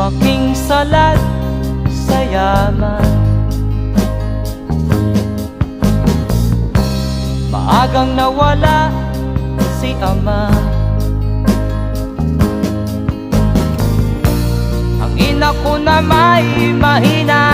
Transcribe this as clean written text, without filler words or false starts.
lumaking salat sa yaman. Maagang nawala si ama. Ang ina ko na may mahina